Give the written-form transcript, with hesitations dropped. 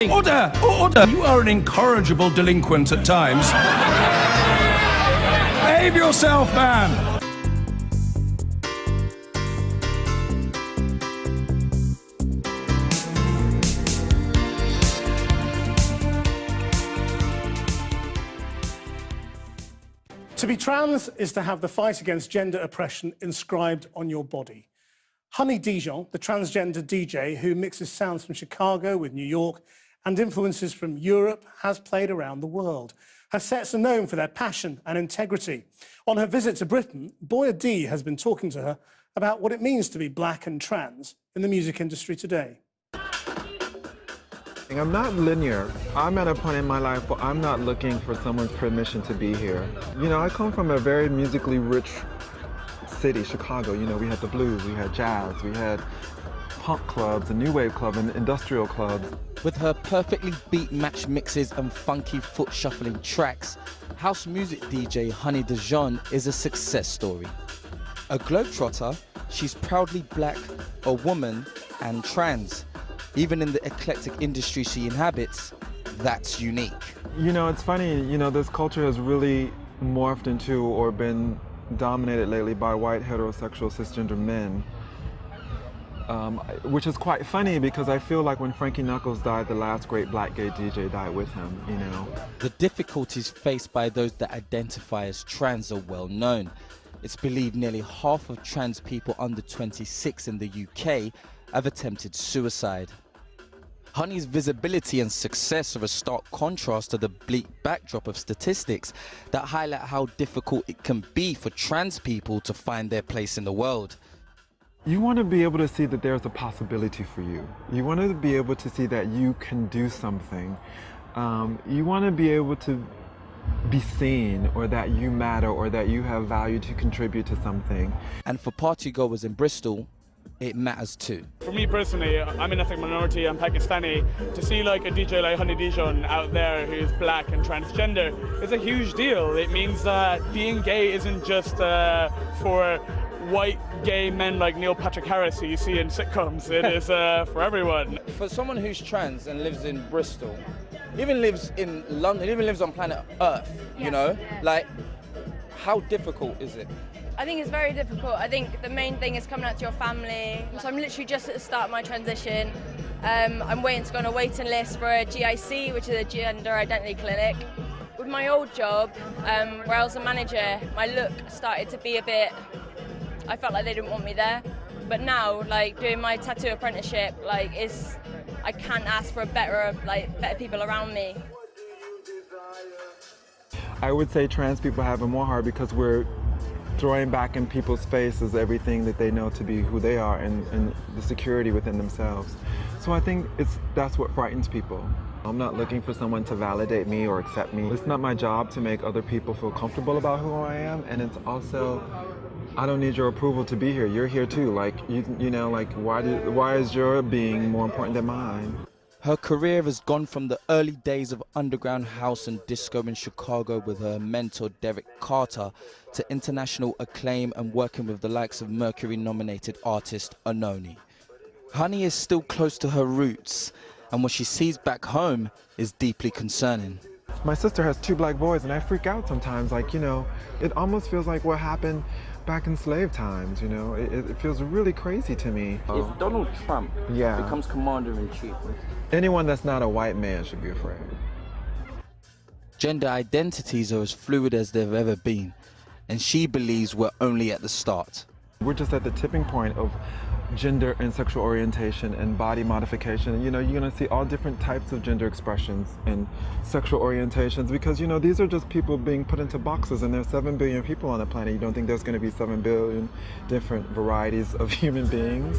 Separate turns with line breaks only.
Order! Order! You are an incorrigible delinquent at times. Behave yourself, man!
To be trans is to have the fight against gender oppression inscribed on your body. Honey Dijon, the transgender DJ who mixes sounds from Chicago with New York and influences from Europe, has played around the world. Her sets are known for their passion and integrity. On her visit to Britain, Boya D has been talking to her about what it means to be black and trans in the music industry today.
I'm not linear. I'm at a point in my life where I'm not looking for someone's permission to be here. You know, I come from a very musically rich city, Chicago. You know, we had the blues, we had jazz, we had punk clubs, and new wave clubs, and industrial clubs.
With her perfectly beat-matched mixes and funky foot-shuffling tracks, house music DJ Honey Dijon is a success story. A globetrotter, she's proudly black, a woman, and trans. Even in the eclectic industry she inhabits, that's unique.
You know, it's funny, you know, this culture has really morphed into or been dominated lately by white heterosexual cisgender men. Which is quite funny because I feel like when Frankie Knuckles died, the last great black gay DJ died with him, you know.
The difficulties faced by those that identify as trans are well known. It's believed nearly half of trans people under 26 in the UK have attempted suicide. Honey's visibility and success are a stark contrast to the bleak backdrop of statistics that highlight how difficult it can be for trans people to find their place in the world.
You want to be able to see that there's a possibility for you. You want to be able to see that you can do something. You want to be able to be seen, or that you matter, or that you have value to contribute to something.
And for partygoers in Bristol, it matters too.
For me personally, I'm an ethnic minority, I'm Pakistani. To see like a DJ like Honey Dijon out there who's black and transgender is a huge deal. It means that being gay isn't just for white gay men like Neil Patrick Harris who you see in sitcoms. It is for everyone.
For someone who's trans and lives in Bristol, even lives in London, even lives on planet Earth, you know, like, how difficult is it?
I think it's very difficult. I think the main thing is coming out to your family. So I'm literally just at the start of my transition. I'm waiting to go on a waiting list for a GIC, which is a gender identity clinic. With my old job, where I was a manager, my look started to be a bit, I felt like they didn't want me there. But now, like doing my tattoo apprenticeship, like I can't ask for better people around me.
I would say trans people have it more hard because we're throwing back in people's faces everything that they know to be who they are and the security within themselves. So I think that's what frightens people. I'm not looking for someone to validate me or accept me. It's not my job to make other people feel comfortable about who I am, and it's also, I don't need your approval to be here. You're here too. Like, you know, like why is your being more important than mine?
Her career has gone from the early days of underground house and disco in Chicago with her mentor Derek Carter to international acclaim and working with the likes of Mercury-nominated artist Ononi. Honey is still close to her roots, and what she sees back home is deeply concerning.
My sister has 2 black boys, and I freak out sometimes. Like, you know, it almost feels like what happened back in slave times, you know? It feels really crazy to me.
If Donald Trump becomes commander-in-chief,
anyone that's not a white man should be afraid.
Gender identities are as fluid as they've ever been, and she believes we're only at the start.
We're just at the tipping point of gender and sexual orientation and body modification. You know, you're gonna see all different types of gender expressions and sexual orientations because, you know, these are just people being put into boxes, and there's 7 billion people on the planet. You don't think there's gonna be 7 billion different varieties of human beings?